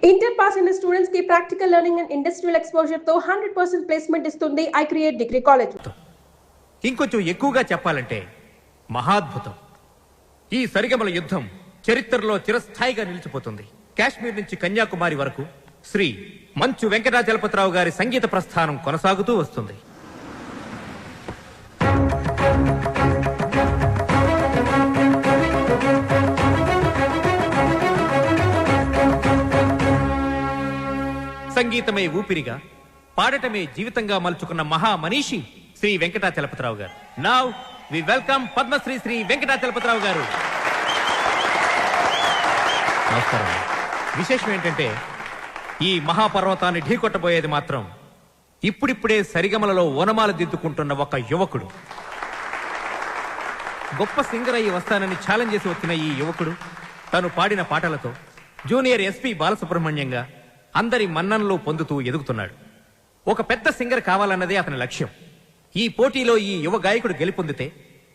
Inter pass అయిన students కి practical learning and industrial exposure తో 100% ప్లేస్మెంట్ ఇస్తుంది ఐ క్రియేట్ డిగ్రీ కాలేజ్. ఇంకొంచెం ఎక్కువగా చెప్పాలంటే మహాద్భుతం. ఈ సరిగమల యుద్ధం చరిత్రలో చిరస్థాయిగా నిలిచిపోతుంది. కాశ్మీర్ నుంచి కన్యాకుమారి వరకు శ్రీ మంచు వెంకటాచలపతిరావు గారి సంగీత ప్రస్థానం కొనసాగుతూ వస్తుంది. సంగీతమే ఊపిరిగా, పాడటమే జీవితంగా మలుచుకున్న మహా మనీషి Shri Venkatachalapathirao garu. Now we welcome Padmashri Shri Venkatachalapathirao garu. నమస్కారం. విశేషం ఏంటంటే ఈ మహాపర్వతాన్ని ఢీకొట్టబోయేది మాత్రం ఇప్పుడిప్పుడే సరిగమలలో ఓనమాలు దిద్దుకుంటున్న ఒక యువకుడు. గొప్ప సింగర్ అయ్యి వస్తానని ఛాలెంజ్ చేసి వచ్చిన ఈ యువకుడు తను పాడిన పాటలతో జూనియర్ ఎస్పి బాలసుబ్రహ్మణ్యంగా అందరి మన్ననలు పొందుతూ ఎదుగుతున్నాడు. ఒక పెద్ద సింగర్ కావాలన్నదే అతని లక్ష్యం. ఈ పోటీలో ఈ యువ గాయకుడు గెలుపొందితే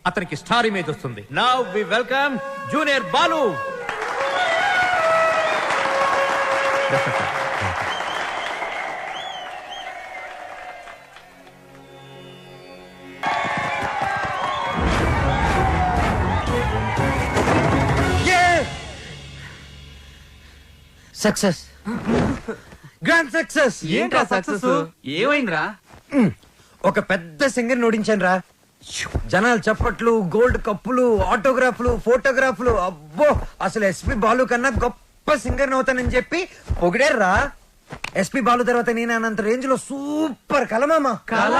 అతనికి స్టార్ ఇమేజ్ వస్తుంది. Now we welcome junior Balu. Success, grand success. ఏంట్రా సక్సెస్? ఏమైందిరా? ఒక పెద్ద సింగర్ ఓడించాను రా. జనాలు చప్పట్లు, గోల్డ్ కప్పులు, ఆటోగ్రాఫ్లు, ఫోటోగ్రాఫ్లు. అబ్బో, అసలు ఎస్పి బాలు కన్నా గొప్ప సింగర్ అవుతానని చెప్పి పొగిడారా. ఎస్పి బాలు తర్వాత నేను అన్నంత రేంజ్ లో సూపర్ కలమామా. కళ?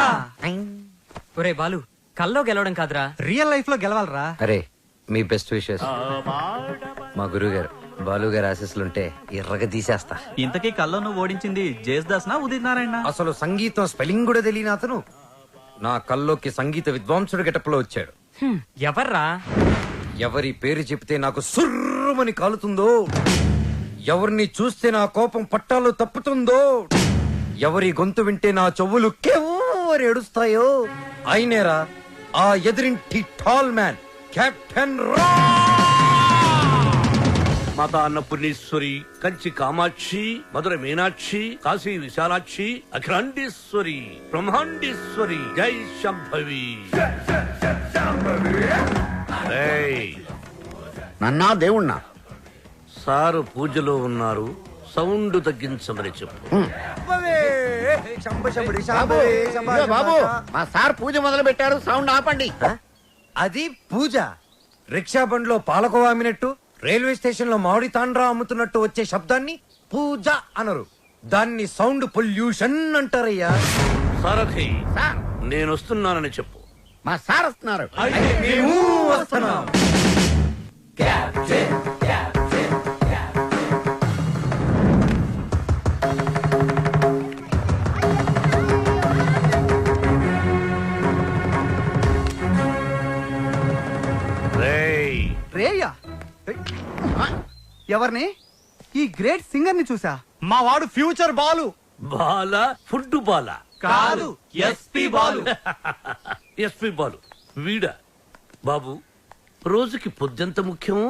ఒరే బాలు, కల్లో గెలవడం కాదురా, రియల్ లైఫ్ లో గెలవాలరా. అరే, మీ బెస్ట్ విషెస్. మా గురువు గారు బాలు గారు ఆశీస్సులుంటే ఎర్రగా తీసేస్తా. ఇంతకీ కల్లో నువ్వు ఓడించింది జేస్దాస్ నా ఉదిత్ నారాయణ? అసలు సంగీతం స్పెల్లింగ్ కూడా తెలియని అతను నా కల్లోకి సంగీత విద్వాంసుడు గెటప్లో వచ్చాడు. ఎవర్రా? ఎవరి పేరు చెప్తే నాకు సుర్రుమని కాలుతుందో, ఎవరిని చూస్తే నా కోపం పట్టాలు తప్పుతుందో, ఎవరి గొంతు వింటే నా చెవులు కెవ్వరి ఏడుస్తాయో అయినేరా ఆ ఎదురింటి టాల్ మ్యాన్ కెప్టెన్ రా. మాతా అన్నపూర్ణేశ్వరి, కంచి కామాక్షి, మధుర మీనాక్షి, కాశీ విశాలాక్షి, అఖిలాండేశ్వరి, బ్రహ్మాండేశ్వరి, జై శంభవి. నన్నా దేవుణ్ణా? సారు పూజలో ఉన్నారు, సౌండ్ తగ్గించమని చెప్పు. బాబు, మా సార్ పూజ మొదలు పెట్టారు, సౌండ్ ఆపండి. అది పూజ. రిక్షా బండ్లో పాలకోవా అమ్మినట్టు, రైల్వే స్టేషన్ లో మామిడి తాండ్రా అమ్ముతున్నట్టు వచ్చే శబ్దాన్ని పూజ అనరు, దాన్ని సౌండ్ పొల్యూషన్ అంటారయ్యా. సారథి, సార్, నేను వస్తున్నానని చెప్పు. మా సార్ వస్తున్నారు. మేము వస్తున్నాం. రేయ్, రేయ్యా, ఎవరిని? ఈ గ్రేట్ సింగర్ ని చూసా. మా వాడు ఫ్యూచర్ బాలు. బాల ఫుడ్ బాల కాదు, ఎస్పి బాలు. ఎస్పి బాలు వీడా? బాబు, రోజుకి పొద్దెంత ముఖ్యం,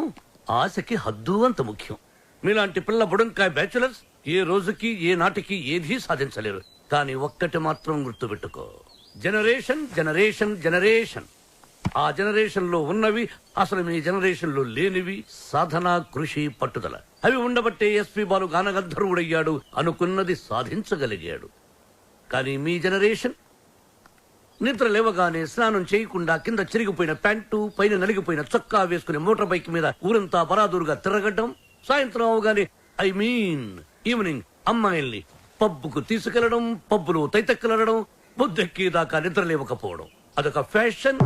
ఆశకి హద్దు అంత ముఖ్యం. మీలాంటి పిల్ల బుడంకాయ బ్యాచులర్స్ ఏ రోజుకి ఏ నాటికి ఏదీ సాధించలేరు. కానీ ఒక్కటి మాత్రం గుర్తుపెట్టుకో, జనరేషన్ జనరేషన్ జనరేషన్. ఆ జనరేషన్ లో ఉన్నవి అసలు మీ జనరేషన్ లో లేనివి సాధన, కృషి, పట్టుదల. అవి ఉండబట్టే ఎస్పి బాలు గానగంధర్వుడయ్యాడు, అనుకున్నది సాధించగలిగాడు. కానీ మీ జనరేషన్ నిద్ర లేవగానే స్నానం చేయకుండా కింద చిరిగిపోయిన ప్యాంటు, పైన నలిగిపోయిన చొక్కా వేసుకుని మోటార్ బైక్ మీద ఊరంతా బరాదూరుగా తిరగడం, సాయంత్రం అవగానే ఈవినింగ్ అమ్మాయిల్ని పబ్బుకు తీసుకెళ్లడం, పబ్బులో తైతెక్కలడం, బుద్ధెక్కేదాకా నిద్ర లేవకపోవడం. అదొక ఫ్యాషన్,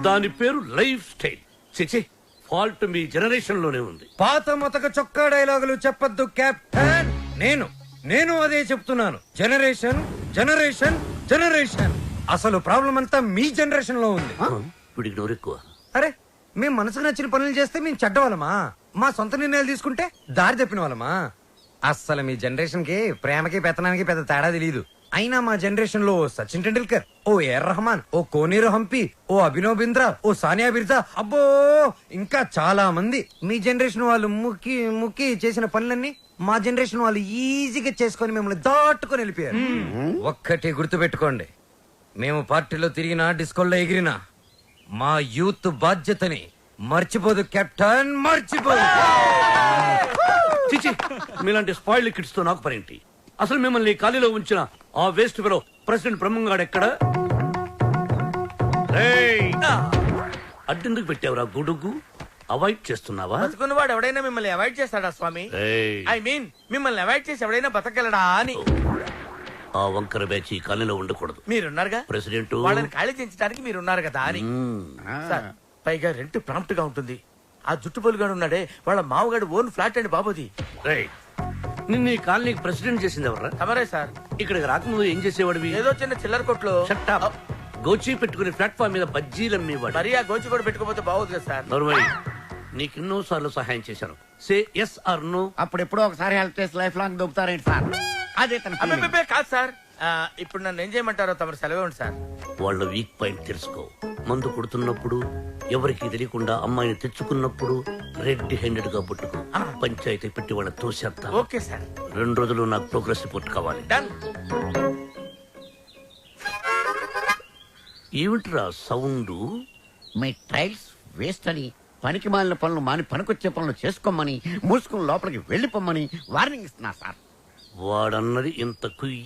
దాని పేరు లైఫ్ స్టైల్. చిచి, ఫాల్ట్ మీ జనరేషన్ లోనే ఉంది. పాత మొతక చొక్కా డైలాగులు చెప్పొద్దు కెప్టెన్. నేను అదే చెప్తున్నాను. Generation generation generation. అసలు ప్రాబ్లం అంతా మీ జనరేషన్ లో ఉంది. వీడికి నోరెక్కువ. అరే, మేము మనసుకు నచ్చిన పనులు చేస్తే మేము చెడ్డవాళ్ళమా? మా సొంత నిర్ణయాలు తీసుకుంటే దారి తప్పిన వాళ్ళమా? అస్సలు మీ జనరేషన్ కి ప్రేమకి పెత్తనానికి పెద్ద తేడా తెలియదు. అయినా మా జనరేషన్ లో సచిన్ టెండూల్కర్, ఓ ఏఆర్ రెహమాన్, ఓ కోనేరు హంపి, ఓ అభినవ్ బింద్రా, ఓ సానియా బిర్జా, అబ్బో ఇంకా చాలా మంది. మీ జనరేషన్ వాళ్ళు ముక్కి ముక్కి చేసిన పనులన్నీ మా జనరేషన్ వాళ్ళు ఈజీగా చేసుకొని మిమ్మల్ని దాటుకొని వెళ్ళిపోయారు. ఒక్కటి గుర్తుపెట్టుకోండి, మేము పార్టీలో తిరిగినా డిస్కోల్లో ఎగిరినా మా యూత్ బాధ్యతని మర్చిపోదు కెప్టెన్, మర్చిపోదు. చిచి, మీలాంటి స్పాయిల్ కిడ్స్ తో నాకు పనేంటి? అసలు మిమ్మల్ని ఖాళీలో ఉంచిన ఆ వేస్ట్ ఫెలో ప్రెసిడెంట్ బ్రహ్మంగాడు ఎక్కడ? అడ్డెందుకు పెట్టావురా గుడుగు? అవాయిడ్ చేస్తున్నావా? బతుకున్నవాడు ఎవడైనా మిమ్మల్ని అవాయిడ్ చేస్తాడా స్వామి? ఏయ్, ఐ మీన్ మిమ్మల్ని అవాయిడ్ చేసి ఎవడైనా బతకగలడా అని. ఆ వంకర బ్యాచ్ ఈ ఖాళీలో ఉండకూడదు. మీరున్నారుగా ప్రెసిడెంట్, వాళ్ళని ఖాళీ చేయించడానికి మీరున్నారు కదా అని. సార్, పైగా రెంట్ ప్రాంప్ట్ గా ఉంటుంది. ఆ జుట్టు పొలుగాడు ఉన్నాడే, వాళ్ళ మామగాడు ఓన్ ఫ్లాట్ అండి బాబుది. నిన్న ఈ కాలనీకి ప్రెసిడెంట్ చేసింది ఎవరా? తమరే సార్. ఇక్కడికి రాకముందు ఏం చేసేవాడివి? ఏదో చిన్న చిల్లర కొట్లో. Shut up. గోచి పెట్టుకుని ప్లాట్ఫామ్ మీద బజ్జీలు అమ్మేవాడు. మరి ఆ గోచి కూడా పెట్టుకోపోతే బాగోదు కదా సార్. నర్వై, నీకు ఎన్నో సార్లు సహాయం చేశాను. Say yes or no. అప్పుడు ఎప్పుడో ఒకసారి హెల్ప్ చేసి లైఫ్ లాంగ్ దొబ్బుతారేంటి సార్? అదే తన feeling. అబ్బే కాదు సార్. ఇప్పుడు నన్ను ఏం చేయమంటారో తమరు సెలవే ఉంది సార్. వాళ్ళ వీక్ పాయింట్ తెలుసుకో. మందు కొడుతున్నప్పుడు, ఎవరికి తెలియకుండా అమ్మాయిని తెచ్చుకున్నప్పుడు రెడ్ హ్యాండెడ్ గా పుట్టుకో. పంచాయతీ పెట్టి వాళ్ళ తోసేస్తా. Okay sir. 2 రోజులు నాకు ప్రోగ్రెస్ రిపోర్ట్ కావాలి. డన్. ఏమిట్రా సౌండ్? మీ ట్రైల్స్ వేస్ట్ అని, పనికి మాలిన పనులు మాని పనికొచ్చే పనులు చేసుకోమని, మూసుకుని లోపలికి వెళ్ళిపోమని వార్నింగ్ ఇస్తున్నా సార్. వాడన్నది ఇంత కుయ్,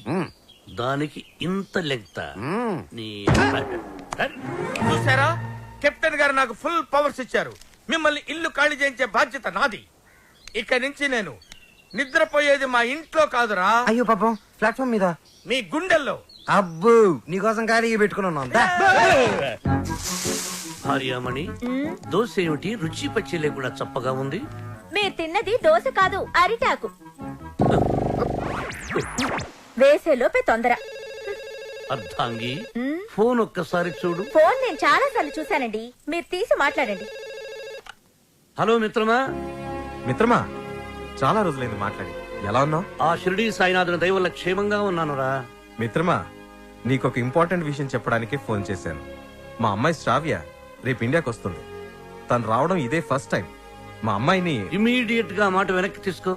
దానికి ఇంత లెంగ్త. నీ చూసారా, కెప్టెన్ గారు నాకు ఫుల్ పవర్స్ ఇచ్చారు. మిమ్మల్ని ఇల్లు ఖాళీ చేయించే బాధ్యత నాది. ఇక నుంచి నేను నిద్రపోయేది మా ఇంట్లో కాదురా, అయ్యో పాపం, ప్లాట్ఫామ్ మీద. మీ గుండెల్లో. అబ్బో, నీకోసం ఖాళీ పెట్టుకుని ఉన్నాం. భార్యామణి, దోశ ఏమిటి రుచి పచ్చి లేకుండా చప్పగా ఉంది? మీరు తిన్నది దోశ కాదు, అరిటాకు. వేసేలోపే తొందర. అర్థాంగి, ఫోన్ ఒక్కసారి చూడు. ఫోన్ నేను చాలా సార్లు చూశానండి, మీరు తీసి మాట్లాడండి. హలో మిత్రమా. మిత్రమా, చాలా రోజులైంది మాట్లాడి. ఎలా ఉన్నావు? ఆ షిరిడీ సాయినాథుని దయ వల్ల క్షేమంగా ఉన్నానురా. మిత్రమా, నీకొక ఇంపార్టెంట్ విషయం చెప్పడానికే ఫోన్ చేశాను. మా అమ్మాయి శ్రావ్య రేపు ఇండియాకి వస్తుంది. తను రావడం ఇదే ఫస్ట్ టైం. మా అమ్మాయిని ఇమీడియట్ గా మాట వెనక్కి తీసుకో.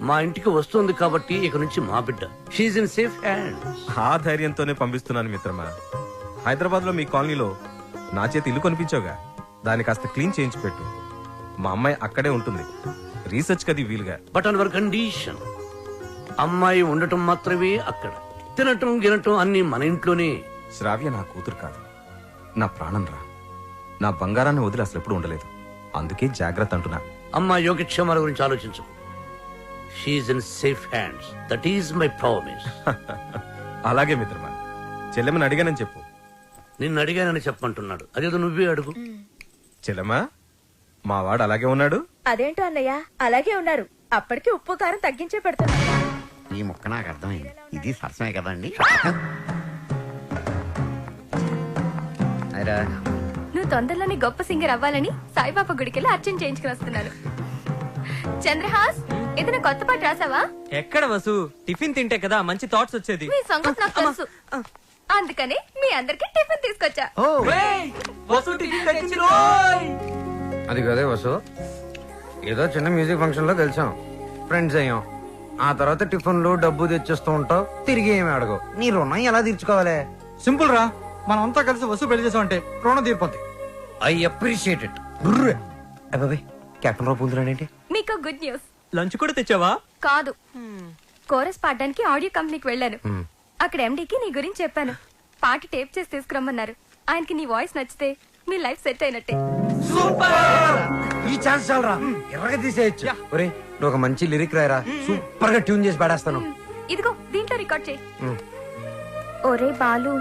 మా ఇంటికి వస్తుంది కాబట్టి ఇక నుంచి మా బిడ్డ. She's in safe hands. ఆ ధైర్యంతోనే పంపిస్తున్నాను మిత్రమా. హైదరాబాద్ లో మీ కాలనీలో నా చేతి ఇల్లు కొనిపించావుగా, దాన్ని కాస్త క్లీన్ చేయించి పెట్టు. మా అమ్మాయి అక్కడే ఉంటుంది, రీసెర్చ్ కది వీలుగా. బట్ ఆన్ అవర్ కండిషన్, అమ్మాయి ఉండటం మాత్రమే అక్కడ, తినటం గినటం అన్ని మన ఇంట్లోనే. శ్రావ్య నా కూతురు కాదు, నా ప్రాణం రా. నా బంగారాన్ని వదిలి అసలు ఎప్పుడు ఉండలేదు. అందుకే జాగ్రత్త అంటున్నా. అమ్మాయి యోగక్షేమాల గురించి ఆలోచించు. She's in safe hands. That is my promise. అలాగే మిత్రమా, చెల్లెమని అడిగానని చెప్పు. నిన్ను అడిగానని చెప్పమంటున్నాడు. అదేదో నువ్వే అడుగు. చెల్లెమా, మా వాడు అలాగే ఉన్నాడు. అదేంటో అన్నయ్య, అలాగే ఉన్నారు. అప్పటికి ఉప్పు కారం తగ్గించే పెడుతున్నా. ఈ ముక్క నాకు అర్థమైంది. ఇది సరసమే కదండి. నువ్వు తొందరలోనే గొప్ప సింగర్ అవ్వాలని సాయిబాబా గుడికెళ్ళి అర్చన చేయించుకుని వస్తున్నాను. చంద్రహాస్, ఏదైనా కొత్త పాట రాసావా? ఎక్కడ వసు, టిఫిన్ తింటే కదా మంచి థాట్స్ వచ్చేది. మీ సంగతి నాకు తెలుసు, అందుకని మీ అందరికి టిఫిన్ తీసుకొచ్చా. అది కదే వసు, ఏదో చిన్న మ్యూజిక్ ఫంక్షన్ లో కలిసాం, ఫ్రెండ్స్ అయ్యాం. ఆ తర్వాత టిఫిన్లు డబ్బు తెచ్చేస్తూ ఉంటావు, తిరిగి ఏమి అడగవు. నీ రుణం ఎలా తీర్చుకోవాలి? సింపుల్ రా, మనం అంతా కలిసి వస్తువు పెళ్లి చేసామంటే రుణం తీరిపోద్ది. I appreciate it. అబ్బాయి, కెప్టెన్ రావు పొందులాడేంటి? మీకు గుడ్ న్యూస్. లంచ్ కూడా తెచ్చావా? కాదు, కోరస్ పాడడానికి ఆడియో కంపెనీకి వెళ్ళాను. అక్కడ ఎండీకి నీ గురించి చెప్పాను. పాట టేప్ చేసి తీసుకురమ్మన్నారు. ఆయనకి నీ వాయిస్ నచ్చితే మీ లైఫ్ సెట్ అయినట్టే. ఈ ఛాన్స్ చాలరా, ఎర్రగా తీసేయచ్చు. ఒరే, నువ్వు ఒక మంచి లిరిక్ రాయరా, సూపర్ గా ట్యూన్ చేసి పాడేస్తాను. ఇదిగో దీంట్లో రికార్డ్ చేయి. ఒరే బాలు,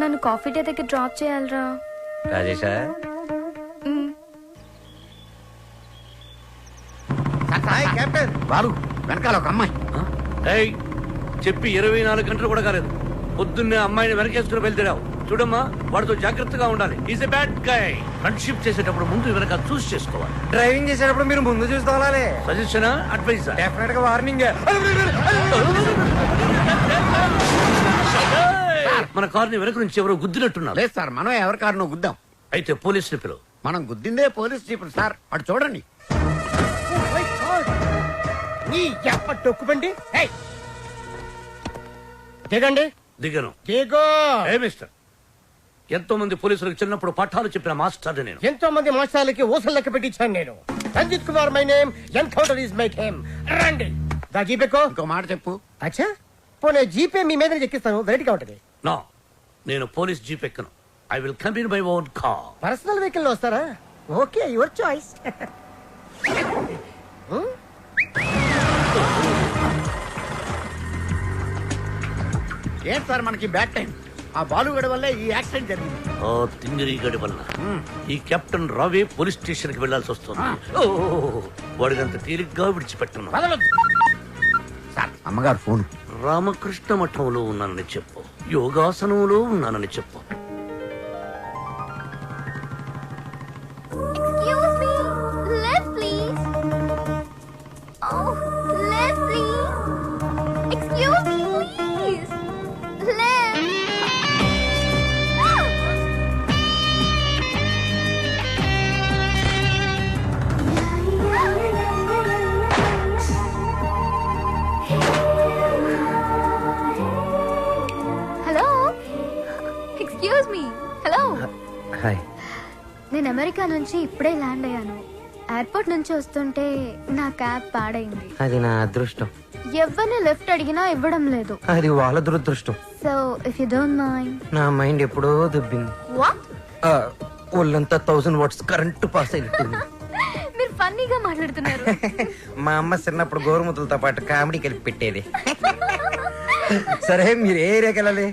నన్ను కాఫీ డే దగ్గర డ్రాప్ చేయాలరా. రాజేశా, బాలు, వెనకాల ఒక అమ్మాయి. ఏయ్, చెప్పి 24 గంటలు కూడా కాలేదు. పొద్దున్నే అమ్మాయిని వెనకేసుకుని బయలుదేరావు. చూడమ్మా, వాడితో జాగ్రత్తగా ఉండాలి. Is a bad guy. Friendship చేసేటప్పుడు ముందు వెనక చూస్ చేసుకోవాలి. డ్రైవింగ్ చేసేటప్పుడు మీరు ముందు చూసుకోవాలి. Suggestion, advice? డెఫినెట్ గా వార్నింగ్. మన కారుని వెనక నుంచి ఎవరో గుద్దినట్టున్నారు. లేదు సార్, మనం ఎవరి కారునో గుద్దాం. అయితే పోలీసులు పిలువు. మనం గుద్దిందే పోలీస్ జీపులు సార్, అటు చూడండి. ఈ ఎప్ప డొక్కుబండి హే! దిగండి దిగను. దిగో. ఏ మిస్టర్, ఎంతో మంది పోలీసులకు చిన్నప్పుడు పాఠాలు చెప్పిన మాస్టర్ నేను. ఎంతో మంది మోసాలకి ఊసలు లెక్క పెట్టించాను నేను. Ranjith Kumar my name, encounter is my name. రండి దా జీపేకో. ఇంకో మాట చెప్పు. అచ్చా పోనీ జీపే మీ మీద ఎక్కిస్తాను, వెరైటీగా ఉంటది. నో, నేను పోలీస్ జీప్ ఎక్కను. I will come in my own car. Personal vehicle లో వస్తారా? Okay, your choice. ఏంటి సార్ మనకి బ్యాడ్ టైం? ఆ బాలుగడ వల్లే ఈ యాక్సిడెంట్ జరిగింది. ఓ తింగిరి గడి వల్ల ఈ కెప్టెన్ రావే పోలీస్ స్టేషన్ కి వెళ్లాల్సి వస్తుంది. వాడినంత తేలిగ్గా విడిచిపెట్టున్నా. సార్ అమ్మగారు ఫోన్. రామకృష్ణ మఠంలో ఉన్నానని చెప్పు, యోగాసనంలో ఉన్నానని చెప్పు. Excuse me. Left, please. Oh, left, please. Excuse me, please. Left. Hello, excuse me. Hello, hi. నేను అమెరికా నుంచి ఇప్పుడే ల్యాండ్ అయ్యాను. ఎయిర్పోర్ట్ నుంచి వస్తుంటే నా క్యాబ్ పాడైంది. అది నా అదృష్టం. ఎవరిని లిఫ్ట్ అడిగినా ఇవ్వడం లేదు. అది వాళ్ళ దురదృష్టం. So if you don't mind. నా మైండ్ ఎప్పుడో దుబ్బింది. వాట్? ఒళ్ళంతా 1000 వాట్స్ కరెంటు పాస్ అయిపోయింది. మీరు ఫన్నీగా మాట్లాడుతున్నారు. మా అమ్మ చిన్నప్పుడు గోరుముతులతో పాటు కామెడీ కలిపి పెట్టేది. సరే, మీరు ఏ ఏరియాకి వెళ్ళాలి?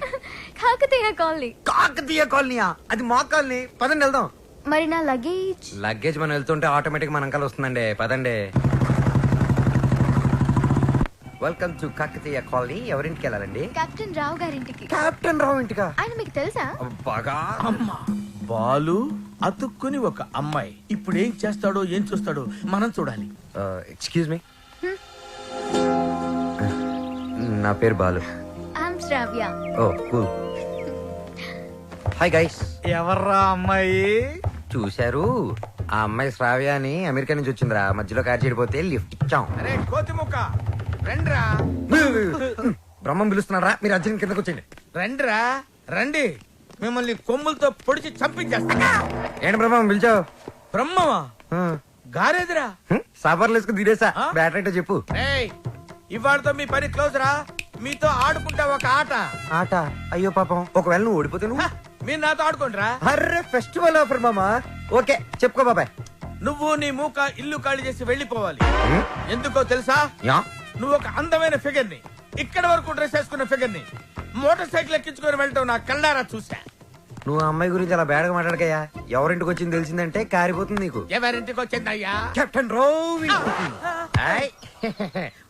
కాకతీయ కాలనీ. కాకతీయ కాలనీయా? అది మా కాలనీ. పదండి వెళ్దాం. మరి నా లగేజ్? లగేజ్ మనం వెళ్తుంటే ఆటోమేటిక్ మన అంకల్ వస్తుందండి. పదండి. Welcome to Kakatiya colony. ఎవరింటికి వెళ్ళాలండి? కెప్టెన్ రావు గారింటికి. కెప్టెన్ రావు ఇంటికా? ఆయన మీకు తెలుసా? బాగా. అమ్మా బాలు అతుక్కుని ఒక అమ్మాయి ఇప్పుడు ఏం చేస్తాడో ఏం చూస్తాడో మనం చూడాలి. ఎక్స్క్యూజ్ మీ, నా పేరు Balu. I'm Shravya. Oh cool. Hi guys. ఎవర్రా అమ్మాయి? చూశారు, ఆ అమ్మాయి శ్రావ్య అని అమెరికా నుంచి వచ్చిందిరా. మధ్యలో కార్ చెడిపోతే లిఫ్ట్ ఇచ్చాం. అరే కోతిముక్క రండిరా. బ్రహ్మం పిలుస్తున్నారా? మీరు అర్జున్ కిందకు వచ్చేయండి. రండిరా రండి, మిమ్మల్ని కొమ్ములతో పొడిచి చంపించేస్తా. ఏంటి బ్రహ్మం పిలిచావు? బ్రహ్మమా? గారేదిరా. సవర్లు వేసుకుని తీరేసా. బ్యాటరీ అంటే చెప్పు. ఏయ్, ఇవాళతో మీ పని క్లోజ్ రా. మీతో ఆడుకుంటా ఒక ఆట. ఆట? అయ్యో పాపం, ఒకవేళ నువ్వు ఓడిపోతే నువ్వు? మీరు నాతో ఆడుకోండిరా. అర్రే ఫెస్టివల్ ఆఫర్ మామా. ఓకే చెప్పుకో బాబాయ్. నువ్వు నీ మూక ఇల్లు ఖాళీ చేసి వెళ్ళిపోవాలి. ఎందుకో తెలుసా? యా. నువ్వు ఒక అందమైన ఫిగర్ ని, ఇక్కడ వరకు డ్రెస్ వేసుకున్న ఫిగర్ ని మోటార్ సైకిల్ ఎక్కించుకొని వెళ్ళటం నా కళ్ళారా చూసా. నువ్వు ఆ అమ్మాయి గురించి అలా బేడగా మాట్లాడకయ్యా. ఎవరింటికి వచ్చింది తెలిసిందంటే కారిపోతుంది నీకు. ఎవరింటికి వచ్చిందయ్యా? కెప్టెన్ రోవి.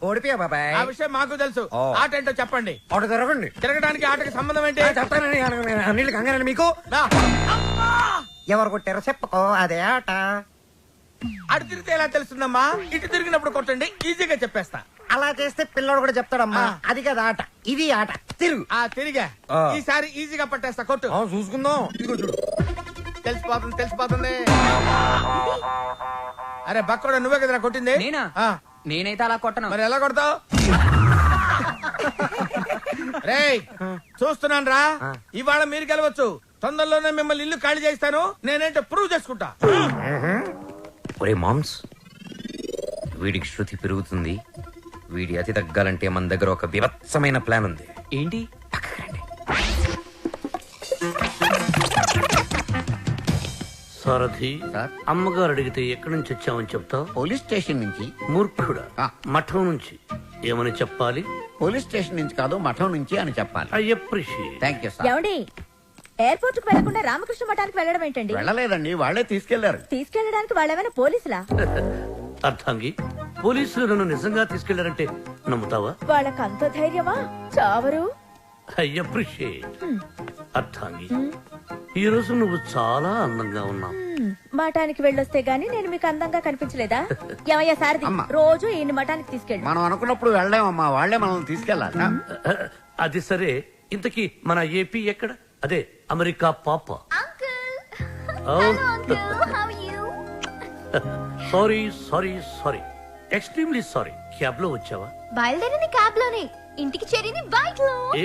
ఓడిపోయా బాబాయ్. ఆ విషయం మాకు తెలుసు. ఆట ఏంటో చెప్పండి. ఆట తిరగండి. తిరగడానికి ఆటకి సంబంధం ఏంటి? చెప్తానని అన్నిళ్ళు కంగానండి మీకు. నా. ఎవరు కొట్టారో చెప్పుకో, అదే ఆట. అటు తిరిగితే ఎలా తెలుస్తుందమ్మా? ఇటు తిరిగినప్పుడు కొట్టండి, ఈజీగా చెప్పేస్తా. అలా చేస్తే పిల్లడు కూడా చెప్తాడమ్మా. అది కదా ఆట, ఇది ఆట. తిరుగు. తిరిగా ఈసారి ఈజీగా పట్టేస్తా. కొట్టు. చూసుకుందాం. ఇదిగో చూడు. తెలిసిపోతుంది తెలిసిపోతుంది. అరే బక్కోడా, నువ్వే కదరా కొట్టింది? నేనా? నేనైతే అలా కొట్టను. మరి ఎలా కొడతావు? రేయ్ చూస్తున్నాను రా. ఇవాళ మీరు గెలవచ్చు. తొందరలోనే మిమ్మల్ని ఇల్లు ఖాళీ చేస్తాను. నేనేంటో ప్రూవ్ చేసుకుంటా. ఒరే మామ్స్, వీడికి శృతి పెరుగుతుంది. వీడి అతి తగ్గాలంటే మన దగ్గర ఒక వివత్సమైన ప్లాన్ ఉంది. ఏంటి? సారథి, సార్? అమ్మగారు అడిగితే ఎక్కడి నుంచి వచ్చామని చెప్తావు? పోలీస్ స్టేషన్ నుంచి. మూర్ఖుడా, మఠం నుంచి ఏమని చెప్పాలి? పోలీస్ స్టేషన్ నుంచి కాదు, మఠం నుంచి అని చెప్పాలి. I appreciate. Thank you sir. ఏమండి, ఎయిర్పోర్ట్ కు వెళ్లకుండా రామకృష్ణ మఠానికి వెళ్ళడం ఏంటండి? వెళ్ళలేదండి, వాళ్ళే తీసుకెళ్లారు. తీసుకెళ్ళడానికి వాళ్ళేమైనా పోలీసులా? అర్థంగి, పోలీసులు నన్ను నిజంగా తీసుకెళ్లారంటే నమ్ముతావా? వాళ్ళకి అంత ధైర్యమా? చావరు. I appreciate. అర్థంగి, ఈ రోజు నువ్వు చాలా అందంగా ఉన్నావు. మఠానికి వెళ్ళొస్తే గానీ నేను మీకు అందంగా కనిపించలేదా? ఏమయ్యా సారథి, రోజు ఈయన మఠానికి తీసుకెళ్ళి. మనం అనుకున్నప్పుడు వెళ్ళామమ్మా, వాళ్ళే మనల్ని తీసుకెళ్లాలి. అది సరే, ఇంతకీ మన ఏపీ ఎక్కడ? అదే అమెరికా పాప. Sorry sorry sorry, extremely sorry, cab లో వచ్చావా? బయలుదేరింది క్యాబ్ లోనే, ఇంటికి చేరింది బైక్ లో. ఏ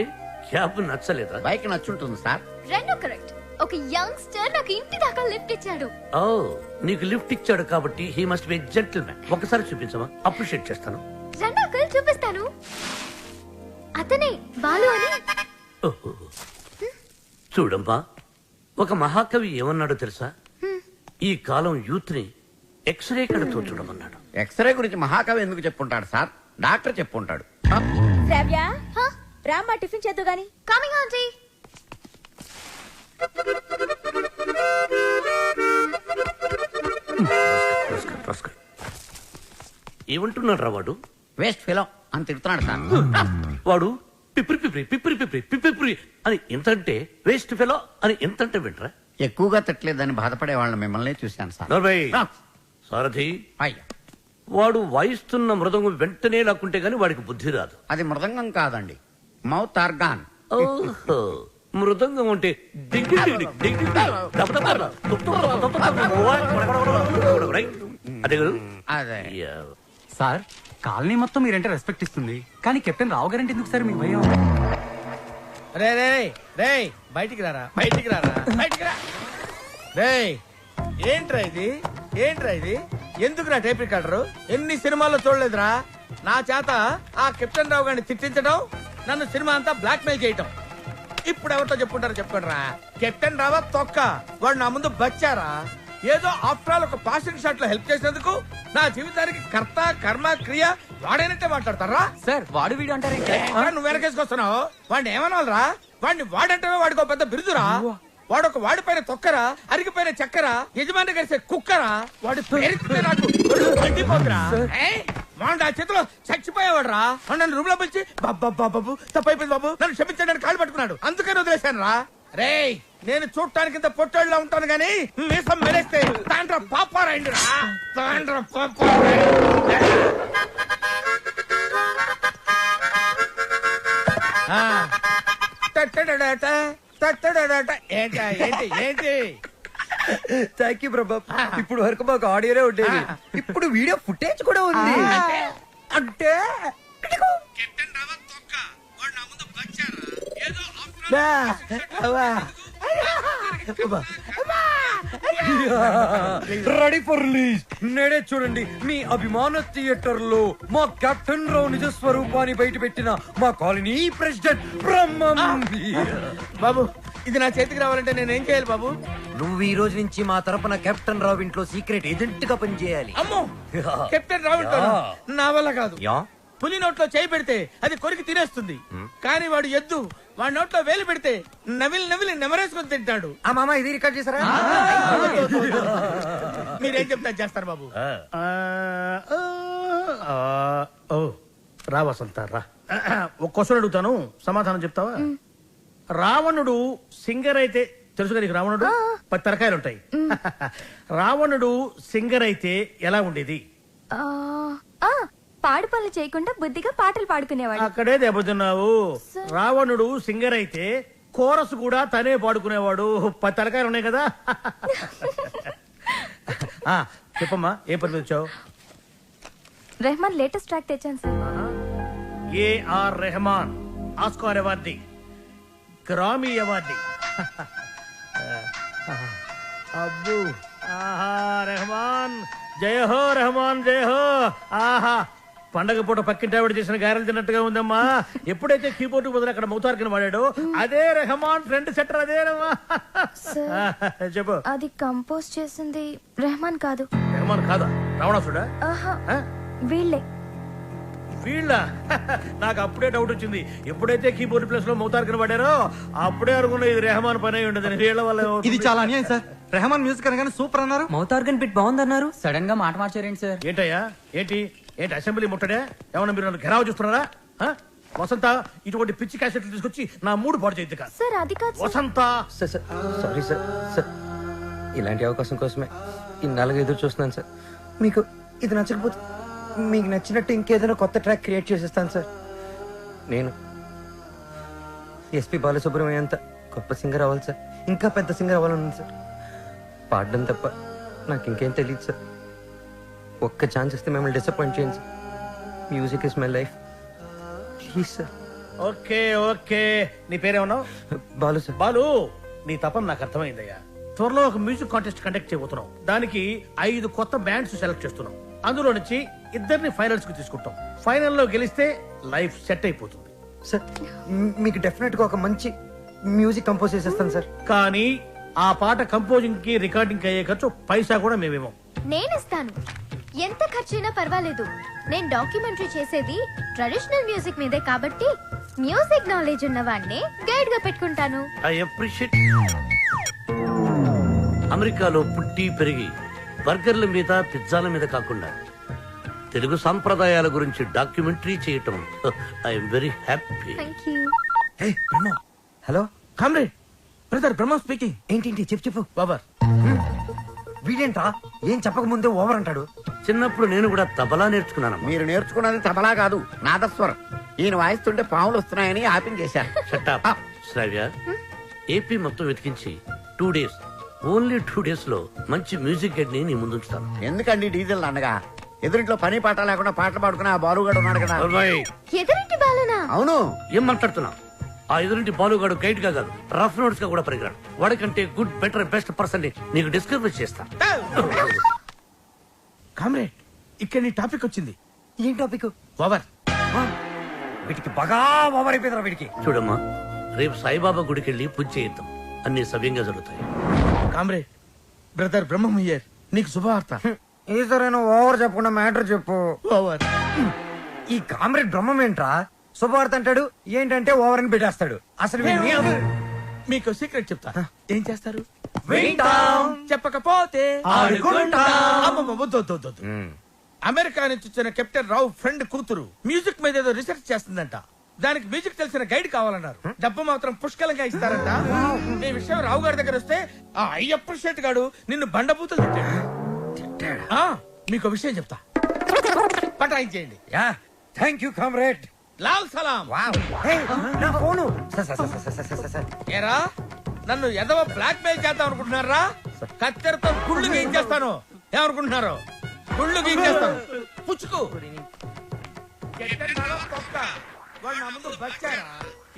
క్యాబ్ నచ్చలేదా? బైక్ నచ్చుంటుంది సార్. రెండు కరెక్ట్. ఒక యంగ్స్టర్ నాకు ఇంటి దాకా లిఫ్ట్ ఇచ్చాడు. ఓ, నీకు లిఫ్ట్ ఇచ్చాడు కాబట్టి హీ మస్ట్ బి జెంటిల్మెన్. ఒకసారి చూపించమా, అప్రిషియేట్ చేస్తాను. రెండు అంకుల్ చూపిస్తాను. అతనే బాలు అని. ఓహో. చూడమ్మా, ఒక మహాకవి ఏమన్నాడో తెలుసా? ఈ కాలం యూత్ ని ఎక్స్రే కడతో చూడమన్నాడు. ఎక్స్రే గురించి మహాకవి ఎందుకు చెప్పుంటాడు సార్? డాక్టర్ చెప్పుంటాడు. శ్రావ్య రామ్మా టిఫిన్ చేద్దు గాని. Coming aunty. ఏమంటున్నాడు రా వాడు? వేస్ట్ ఫెలో అని తిడుతున్నాడు సార్. వాడు పిప్రి పిప్రి పిప్రి పిప్రి పిప్రి అని ఎంతంటే వేస్ట్ ఫెలో అని ఎంతంటే వింటరా? ఎక్కువగా తిట్టలేదని బాధపడే వాళ్ళని మిమ్మల్ని చూశాను సార్. సారథి, అయ్యా, వాడు వాయిస్తున్న మృదంగం వెంటనే లాక్కుంటే గాని వాడికి బుద్ధి రాదు. అది మృదంగం కాదండి, మౌత్ ఆర్గాన్. ఓహో, మృదంగం అంటే డింగి డింగి డింగి దబ దబ దబ దబ దబ. రైట్? అదే కదా? అదే. సార్ కాలనీ మొత్తం మీరంటే రెస్పెక్ట్ ఇస్తుంది, కానీ కెప్టెన్ రావు గారంటే ఎందుకు సార్ మీకు భయం? రే రే రే బయటికి రారా, బయటికి రారా, బయటికి రా. రే ఏంట్రా ఇది, ఏంట్రా ఇది? ఎందుకురా టేప్ రికార్డరు? ఎన్ని సినిమాల్లో చూడలేదురా నా చేత ఆ కెప్టెన్ రావు గారిని తిట్టించడం, నన్ను సినిమా అంతా బ్లాక్ మెయిల్ చేయటం. ఇప్పుడు ఎవరితో చెప్పుకుంటారో చెప్పుకోండిరా. కెప్టెన్ రావా తొక్క, వాడు నా ముందు బచ్చారా. ఏదో ఆఫ్టర్ ఆల్ ఒక పాసింగ్ షాట్ లో హెల్ప్ చేసినందుకు నా జీవితానికి కర్త కర్మ క్రియ వాడైనట్టే మాట్లాడతారా? సార్ వాడు వీడు అంటారే. నువ్వు వెనకేసుకొస్తున్నావు. వాడిని ఏమనాలరా? వాడిని వాడంటే వాడికి ఒక పెద్ద బిరుదురా. వాడొక వాడిపైన తొక్కరా, అరిగిపోయిన చక్కరా, యజమాని కలిసే కుక్కరా. వాడి పేరు నాకు మండిపోతురా. వాడు ఆ చేతిలో చచ్చిపోయేవాడురా. నన్ను రూమ్ లో పిలిచి బాబు తప్పైపోయింది బాబు, నన్ను క్షమించడానికి కాళ్ళు పట్టుకున్నాడు. అందుకని వదిలేశాను రా. రే నేను చూడటానికి ఇంత పొట్టోళ్ళ ఉంటాను గానీ మీసం మెరేస్తే తాండ్ర పాపారాయండిరా, తాండ్ర పాపారాయండి. ఏంటి ఏంటి ఏంటి? థ్యాంక్ యూ ప్రభా. ఇప్పుడు వరకు మాకు ఆడియోనే ఉండేది, ఇప్పుడు వీడియో ఫుటేజ్ కూడా ఉంది. అంటే రెడీ ఫర్ రిలీజ్. నేడే చూడండి మీ అభిమాన థియేటర్ లో మా కెప్టెన్ రావు నిజ స్వరూపాన్ని బయట పెట్టిన మా కాలనీ ప్రెసిడెంట్ బ్రహ్మం. బాబు ఇది నా చేతికి రావాలంటే నేనేం చేయాలి బాబు? నువ్వు ఈ రోజు నుంచి మా తరపున కెప్టెన్ రావు ఇంట్లో సీక్రెట్ ఏజెంట్ గా పనిచేయాలి. అమ్మో, కెప్టెన్ రావు ఇంట్లో నా వల్ల కాదు. పులి నోట్లో చేయి పెడితే అది కొరికి తినేస్తుంది, కానీ వాడు ఎద్దు. వాడి నోట్లో వేలు పెడితే నవిలి నవిలి నెమరేసుకొని తింటాడు. ఆ మామ ఇది రికార్డ్ చేశారా? మీరేం చెప్తా చేస్తారు బాబు? ఓ రా వసంత రా. ఒక క్వశ్చన్ అడుగుతాను, సమాధానం చెప్తావా? రావణుడు సింగర్ అయితే తెలుసు కదా నీకు? రావణుడు 10 తలకాయలు ఉంటాయి. రావణుడు సింగర్ అయితే ఎలా ఉండేది? పాడు పనులు చేయకుండా బుద్ధిగా పాటలు పాడుకునేవాడు. అక్కడే దెబ్బతిన్నావు. రావణుడు సింగర్ అయితే కోరస్ కూడా తనే పాడుకునేవాడు. 10 తలకాయలు ఉన్నాయి కదా. చెప్పమ్మా, ఏ పని వచ్చావు? రెహమాన్ లేటెస్ట్ ట్రాక్ తెచ్చాను sir. A R Rahman Oscar awardee, Grammy awardee. అబ్బు ఆహా రెహమాన్ జయ హో, రెహమాన్ జయ హో. ఆహా పండగ పూట పక్కింటి ఆవిడ చేసిన గారెలు తిన్నట్టుగా ఉందమ్మా. ఎప్పుడైతే కీబోర్డ్ బదులు అక్కడ మౌతార్కిన వాడాడో అదే రెహమాన్ ఫ్రెండ్ సెటర్. అదేనమ్మా. చెప్పు. అది కంపోజ్ చేసింది రెహమాన్ కాదు. రెహమాన్ కాదా? రావణాసుడా? వీళ్ళే. వీళ్ళ? నాకు అప్పుడే డౌట్ వచ్చింది. ఎప్పుడైతే కీబోర్డ్ ప్లేస్ లో మౌతార్కిన వాడారో అప్పుడే అనుకున్నా ఇది రెహమాన్ పని అయి ఉండదు. వీళ్ళ వల్ల ఇది చాలా అన్యాయం సార్. రెహమాన్ మ్యూజిక్ అనగానే సూపర్ అన్నారు, మౌత్ ఆర్గన్ బిట్ బాగుందన్నారు, సడన్ గా మాట మార్చారేంటి సార్? ఏంటయ్యా ఏంటి ఏంటి అసెంబ్లీ ముట్టడే? ఏమన్నా మీరు నన్ను ఘెరావు చూస్తున్నారా? వసంత ఇటువంటి పిచ్చి క్యాసెట్లు తీసుకొచ్చి నా మూడు పాడు చేయద్దు కాదు. సార్ అది కాదు వసంత. సారీ సార్, సార్ ఇలాంటి అవకాశం కోసమే ఇన్నాళ్ళుగా ఎదురు చూస్తున్నాను సార్. మీకు ఇది నచ్చకపోతే మీకు నచ్చినట్టు ఇంకేదైనా కొత్త ట్రాక్ క్రియేట్ చేసేస్తాను సార్. నేను ఎస్పి బాలసుబ్రహ్మణ్యం అంత గొప్ప సింగర్ అవ్వాలి సార్, ఇంకా పెద్ద సింగర్ అవ్వాలని సార్. పాడడం తప్ప నాకు ఇంకేం తెలియదు సార్. ఒక్క ఛాన్స్ ఇస్తే మిమ్మల్ని డిసప్పాయింట్ చేయండి sir. Music is my life. Please sir. Okay okay, నీ పేరేమన్నావు? బాలు సార్. బాలు, నీ తపన నాకు అర్థమైందయ్యా. త్వరలో ఒక మ్యూజిక్ కాంటెస్ట్ కండక్ట్ చేయబోతున్నాం. దానికి 5 కొత్త బ్యాండ్స్ సెలెక్ట్ చేస్తున్నాం. అందులో నుంచి 2 ఫైనల్స్ కు తీసుకుంటాం. ఫైనల్లో గెలిస్తే లైఫ్ సెట్ అయిపోతుంది. సార్ మీకు డెఫినెట్ గా ఒక మంచి మ్యూజిక్ కంపోజ్ చేసేస్తాను సార్. కానీ ఆ పాట కంపోజింగ్ కి రికార్డింగ్ కి అయ్యే ఖర్చు పైసా కూడా మేమేమో. నేనిస్తాను, ఎంత ఖర్చైనా పర్వాలేదు. నేను డాక్యుమెంటరీ చేసేది ట్రెడిషనల్ మ్యూజిక్ మీదే కాబట్టి మ్యూజిక్ నాలెడ్జ్ ఉన్నవాడిని గైడ్ గా పెట్టుకుంటాను. I appreciate. అమెరికాలో పుట్టి పెరిగి బర్గర్ల మీద పిజ్జాల మీద కాకుండా తెలుగు సాంప్రదాయాల గురించి డాక్యుమెంటరీ చేయటం I'm very happy. Thank you. Hello comrade, brother Brahma speaking. ఏంటి చెప్పు. బాబర్, వీడేంట్రా ఏం చెప్పక ముందే ఓవర్ అంటాడు. చిన్నప్పుడు నేను కూడా తబలా నేర్చుకున్నాను. మీరు నేర్చుకున్నది తబలా కాదు, నాదస్వరం. ఈయన వాయిస్తుంటే పాములు వస్తున్నాయని ఆపించేశారు. షటప్. శ్రావ్య, ఏపీ మొత్తం వెతికించి 2 days, ఓన్లీ 2 days లో మంచి మ్యూజిక్ గైడ్ ని నీ ముందుంచుతాను. ఎందుకండి డీజిల్ అండగా? ఎదురింట్లో పని పాట లేకుండా పాటలు పాడుకునే ఆ బాలుగాడు ఉన్నాడు కదా. ఎదురింటి బాలనా? అవును. ఏం మాట్లాడుతున్నా? ఆ ఎదురింటి బాలుగాడు గైడ్ గా కాదు, రఫ్ నోట్స్ గా కూడా పరిగరాడు. వాడికంటే గుడ్, బెటర్, బెస్ట్ పర్సన్ ని నీకు డిస్కవర్ చేస్తా. కామ్రేడ్, ఇక్కడ నీ టాపిక్ వచ్చింది. ఏం టాపిక్? ఓవర్. వీటికి బాగా ఓవర్ అయిపోయిందిరా వీడికి. చూడమ్మా, రేపు సాయిబాబా గుడికి వెళ్ళి పూజ చేయిద్దాం. అన్ని సవ్యంగా జరుగుతాయి. Comrade, brother Brahmam here. నీకు శుభవార్త. ఈసారైనా ఓవర్ చెప్పకుండా మ్యాటర్ చెప్పు. ఓవర్. ఈ కామ్రేడ్ బ్రహ్మం ఏంట్రా శుభవార్త అంటాడు, ఏంటంటే ఓవర్ అని పెట్టేస్తాడు. అసలు మీకు సీక్రెట్ చెప్తా. ఏం చేస్తారు? వింటాం. చెప్పకపోతే ఆడుకుంటాం. అమ్మమ్మ, వద్దు, వద్దు, వద్దు, వద్దు. అమెరికా నుంచి వచ్చిన కెప్టెన్ రావు ఫ్రెండ్ కూతురు మ్యూజిక్ మీద ఏదో రీసెర్చ్ చేస్తుందంట. దానికి మ్యూజిక్ తెలిసిన గైడ్ కావాలన్నారు. డబ్బు మాత్రం పుష్కలంగా ఇస్తారంట. ఈ విషయం రావు గారి దగ్గర వస్తే ఆ అయ్యప్ప షెట్ గాడు నిన్ను బండబూతులు తిట్టాడు. మీకు విషయం చెప్తా, పటాయించేయండి. Thank you comrade. లాల్ సలాం. నా ఫోను. ఏరా, నన్ను ఎదవ బ్లాక్ మెయిల్ చేద్దాం అనుకుంటున్నారా? కత్తెరతో గుళ్ళు గీయించేస్తాను. ఏమనుకుంటున్నారు? గుళ్ళు గీయించేస్తాను. పుచ్చుకు. వాడు నా ముందు బచ్చారా?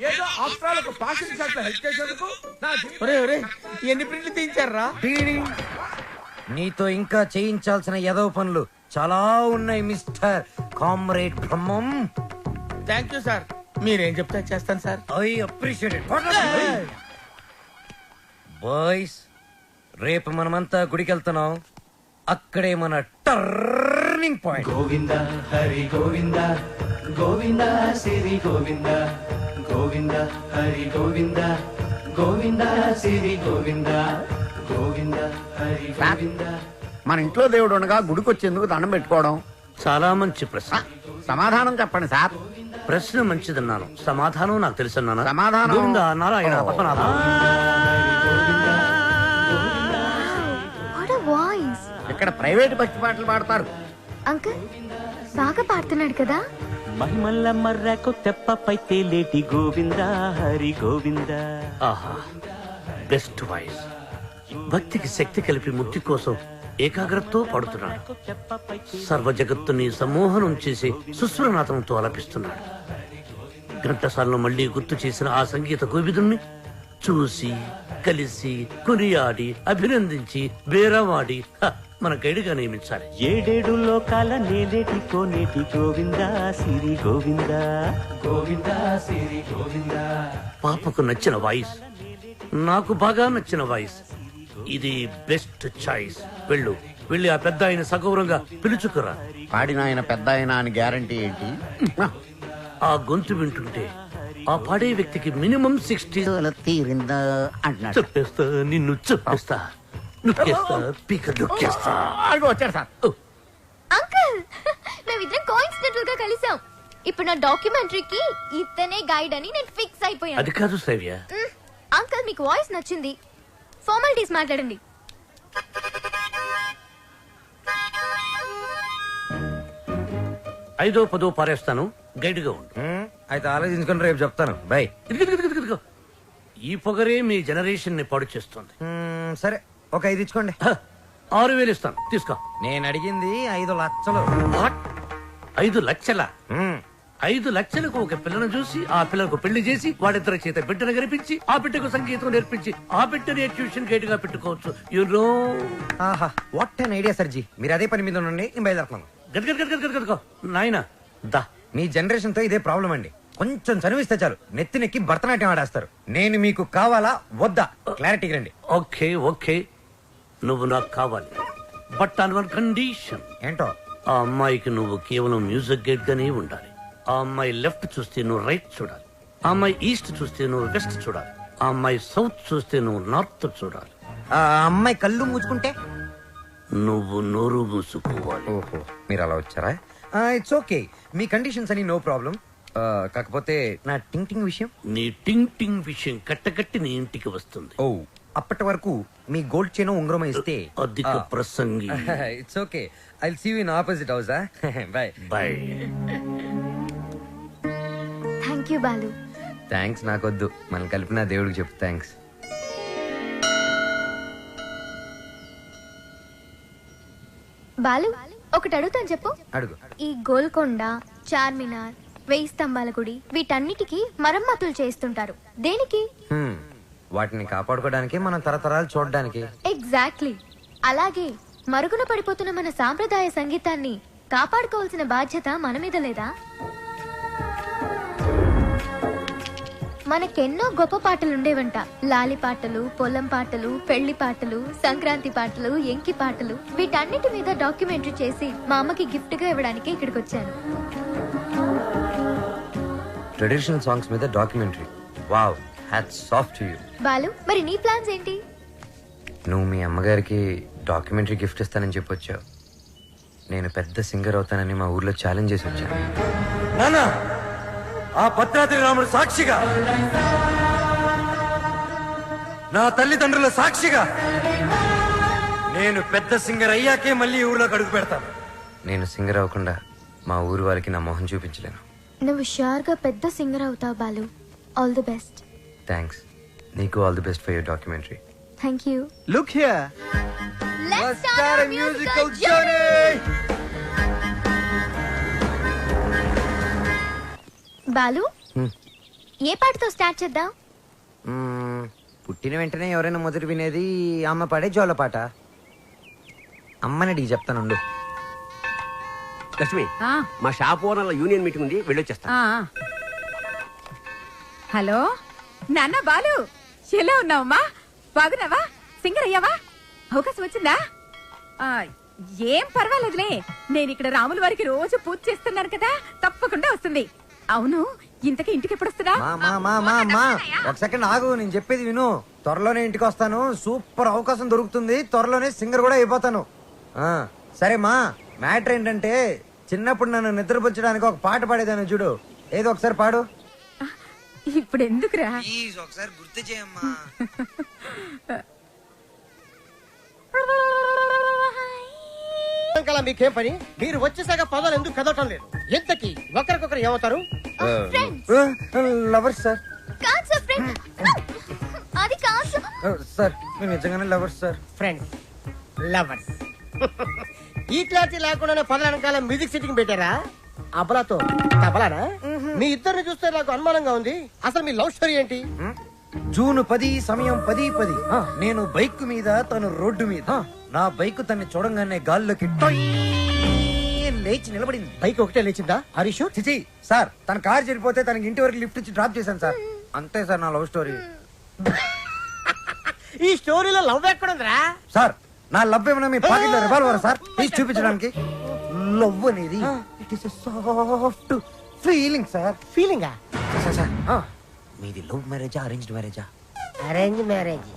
ఏదో ఆఫ్టర్ ఒక పాసింగ్ షాట్ లో హెల్ప్ చేసేందుకు ఎన్ని ప్రింట్లు తీయించారా? నీతో ఇంకా చేయించాల్సిన ఎదవ పనులు చాలా ఉన్నాయి mister comrade Brahmam. Thank you sir. మీరేం చెప్తే చేస్తాను sir. I appreciate it. Boys, రేపు మనమంతా గుడికి వెళ్తున్నాం. అక్కడే మన టర్నింగ్ పాయింట్. గోవింద హరి గోవింద, గోవింద సిరి గోవింద, గోవింద హరి గోవింద, గోవింద సిరి గోవింద, గోవింద హరి గోవింద. మన ఇంట్లో దేవుడు ఉండగా గుడికి వచ్చేందుకు దండం పెట్టుకోవడం చాలా మంచి ప్రశ్న. సమాధానం చెప్పండి సార్. ప్రశ్న మంచిదన్నాను, సమాధానం నాకు తెలుసన్నాను. సమాధానం Govinda Narayana Padmanabha. What a voice. ఇక్కడ ప్రైవేట్ భక్తి పాటలు పాడతారు. అంకుల్ బాగా పాడుతున్నాడు కదా. మహిమల్ల మర్రకు తెప్పపై తేలేటి గోవింద హరి గోవింద. ఆహా, బెస్ట్ వాయిస్. భక్తికి శక్తి కలిపి ముక్తి కోసం ఏకాగ్రతతో పాడుతున్నాడు. సర్వ జగత్తుని సమ్మోహనం చేసి సుస్వరనాథంతో ఆలపిస్తున్నాడు. ఘంటసాలను మళ్లీ గుర్తు చేసిన ఆ సంగీత కోవిదుణ్ణి చూసి, కలిసి, కొనియాడి, అభినందించి, బేరవాడి మన గైడ్గా నియమించాలి. 7 లోకాల నేలేటి కోనేటి గోవింద సిరి గోవింద, గోవింద సిరి గోవింద. పాపకు నచ్చిన వాయిస్, నాకు బాగా నచ్చిన వాయిస్. ఇది బెస్ట్ చాయిస్. వెళ్ళి ఆ పెద్ద ఆయన సగౌరవంగా పిలుచుకురా. పాడిన ఆయన పెద్ద ఆయన అని గ్యారంటీ ఏంటి? ఆ గొంతు వింటుంటే ఆ పాడే వ్యక్తికి మినిమం 60 తీరిందా అంటున్నాడు. చెప్పేస్తా, నిన్ను చెప్పేస్తా, నొక్కేస్తా, పీక నొక్కేస్తా. వచ్చాడు సార్. అంకుల్, మేమిద్దరం కోఇన్సిడెంటల్ గా కలిసాం. ఇప్పుడు నా డాక్యుమెంటరీకి ఇతనే గైడ్ అని నేను ఫిక్స్ అయిపోయాను. అది కాదు శ్రావ్య. అంకుల్, మీకు వాయిస్ నచ్చింది. ఫార్మాలిటీస్ మాట్లాడండి. ఐదో పదో పారేస్తాను, గైడ్ గా ఉండు. అయితే ఆలోచించుకుని రేపు చెప్తాను. బై. ఈ పొగరే మీ జనరేషన్ ని పాడు చేస్తుంది. సరే, ఒక 5 ఇచ్చుకోండి. 6,000 ఇస్తాను, తీసుకో. నేను అడిగింది 5 లక్షలు. 5 లక్షల? 5 లక్షలకు ఒక పిల్లను చూసి ఆ పిల్లకు పెళ్లి చేసి వాడిద్దరి చేత బిడ్డను గరిపించి ఆ బిడ్డకు సంగీతం నేర్పించి ఆ బిడ్డని ట్యూషన్ గైడ్ గా పెట్టుకోవచ్చు. ఆహా, వాట్ అన్ ఐడియా సర్జీ. మీరు అదే పని మీద ఉండండి, నేను బయలుదేరుతున్నాను. గట్గట్గట్గట్గట్గో నాయన దా. మీ జనరేషన్ తో ఇదే ప్రాబ్లం అండి. కొంచెం చదివిస్తే చాలు నెత్తినెక్కి భరతనాట్యం ఆడేస్తారు. నేను మీకు కావాలా వద్దా క్లారిటీ రండి. ఓకే ఓకే, నువ్వు నాకు కావాలి, బట్ ఆన్ వన్ కండిషన్. ఏంటో? ఆ అమ్మాయికి నువ్వు కేవలం మ్యూజిక్ గైడ్ గానే ఉండాలి. ఆ అమ్మాయి లెఫ్ట్ చూస్తే నువ్వు రైట్ చూడాలి, ఆ అమ్మాయి ఈస్ట్ చూస్తే నువ్వు వెస్ట్ చూడాలి, ఆ అమ్మాయి సౌత్ చూస్తే నువ్వు నార్త్ చూడాలి. ఆ అమ్మాయి కళ్ళు మూసుకుంటే నువ్వు నోరు మూసుకోవాలి. ఓహో, మీరు అలా వచ్చారా? ఇట్స్ ఓకే, మీ కండిషన్స్ అని నో ప్రాబ్లం. కాకపోతే నా టింగ్ టింగ్ విషయం. నీ టింగ్ టింగ్ విషయం కట్టకట్టి నీ ఇంటికి వస్తుంది. ఓ, అప్పటి వరకు మీ గోల్డ్ చైన్ ఉంగరం ఇస్తే. అధిక ప్రసంగి. It's okay, I will see you in opposite house. Bye bye. Thank you Balu. Thanks నాకొద్దు, మనం కలిపిన దేవుడికి చెప్పు థ్యాంక్స్. బాలు, ఒకటి అడుగుతాను చెప్పు. అడుగు. ఈ గోల్కొండ, చార్మినార్, 1000 స్తంభాల గుడి వీటన్నిటికీ మరమ్మతులు చేస్తుంటారు. దేనికి? వాటిని కాపాడుకోవడానికి, మనం తరతరాలు చూడడానికి. ఎగ్జాక్ట్లీ. అలాగే మరుగున పడిపోతున్న మన సాంప్రదాయ సంగీతాన్ని కాపాడుకోవాల్సిన బాధ్యత మన మీద లేదా? మనకెన్నో గొప్ప పాటలుండేవంట. లాలి పాటలు, పొలం పాటలు, పెళ్లి పాటలు, సంక్రాంతి పాటలు, ఎంకి పాటలు. వీటన్నిటి మీద డాక్యుమెంటరీ చేసి మా అమ్మకి గిఫ్ట్ గా ఇవ్వడానికి ఇక్కడికి వచ్చాను. ట్రెడిషనల్ సాంగ్స్ మీద documentary. Wow, hats off to you. Balu, మరి నీ ప్లాన్స్ ఏంటి? నువ్వు మీ అమ్మగారికి డాక్యుమెంటరీ గిఫ్ట్ ఇస్తానని చెప్పొచ్చావు. నేను పెద్ద సింగర్ అవుతానని మా ఊర్లో ఛాలెంజ్ చేసి వచ్చాను. నాన్న, ఆ భద్రాద్రి రాముడు సాక్షిగా, నా తల్లిదండ్రుల సాక్షిగా, నేను పెద్ద సింగర్ అయ్యాకే మళ్ళీ ఊర్లోకి అడుగు పెడతాను. నేను సింగర్ అవ్వకుండా మా ఊరు వాళ్ళకి నా మొహం చూపించలేను. నువ్వు షూర్ గా పెద్ద సింగర్ అవుతావు Balu. All the best. Thanks. నీకు all the best for your documentary. Thank you. Look here, let's start a musical journey. Balu, ఏ పాటతో స్టార్ట్ చేద్దాం? పుట్టిన వెంటనే ఎవరైనా మొదటి వినేది అమ్మ పాడే జోల పాట. అమ్మని అడిగి చెప్తానుండు. లక్ష్మి, మా షాప్ ఓనర్ల యూనియన్ మీటింగ్ ఉంది, వెళ్ళొచ్చేస్తా. హలో నాన్న బాలు, ఎలా ఉన్నావమ్మా? బాగున్నావా? సింగర్ అయ్యావా? అవకాశం వచ్చిందా? ఏం పర్వాలేదులే, నేను ఇక్కడ రాముల వారికి రోజు పూజ చేస్తున్నాను కదా, తప్పకుండా వస్తుంది. అవును, ఇంతకీ ఇంటికి ఎప్పుడు వస్తున్నా? ఒక సెకండ్ ఆగు, నేను చెప్పేది విను. త్వరలోనే ఇంటికి వస్తాను. సూపర్ అవకాశం దొరుకుతుంది. త్వరలోనే సింగర్ కూడా అయిపోతాను. సరే మా, మ్యాటర్ ఏంటంటే చిన్నప్పుడు నన్ను నిద్రపుచ్చడానికి ఒక పాట పాడేదాన్ని చూడు. ఏదో ఒకసారి పాడు. ఇప్పుడు ఎందుకురా? ఒకసారి గుర్తు చేయమ్మా. మీకేం పని? మీరు వచ్చేసాక పదాలు ఎందుకు కదవటం లేదు? ఎంతకి ఒకరికొకరు ఏమవుతారు? Lovers sir. కాదు సార్, ఫ్రెండ్. అది కాదు సార్, మేము నిజంగానే లవర్స్ సార్. Friends, lovers. ఈ క్లారిటీ లేకుండానే పదాల వెనకాల మ్యూజిక్ సిట్టింగ్ పెట్టారా? అబలాతో తబలానా? మీ ఇద్దరిని చూస్తే నాకు అనుమానంగా ఉంది. అసలు మీ లవ్ స్టోరీ ఏంటి? జూన్ 10 సమయం 10:10. నేను బైక్ మీద, తను రోడ్డు మీద. నా బైక్ తన్ని చూడంగానే గాల్లోకి లేచి నిలబడింది. బైక్ ఒకటే లేచిందా? హరీష్ చిచి సార్, తన కార్ చెడిపోతే తనకి ఇంటి వరకు లిఫ్ట్ ఇచ్చి డ్రాప్ చేశాను సార్. అంతే సార్ నా లవ్ స్టోరీ. ఈ స్టోరీలో లవ్ ఎక్కడుందిరా? సార్, నా లవ్ ఏమన్నా మీ పాకెట్ లో రివాల్వర్ సార్, ప్లీజ్ చూపించడానికి. లవ్ అనేది it is soft feeling sir. ఫీలింగా? సార్, మీది లవ్ మ్యారేజా అరేంజ్డ్ మ్యారేజా? Arrange marriage.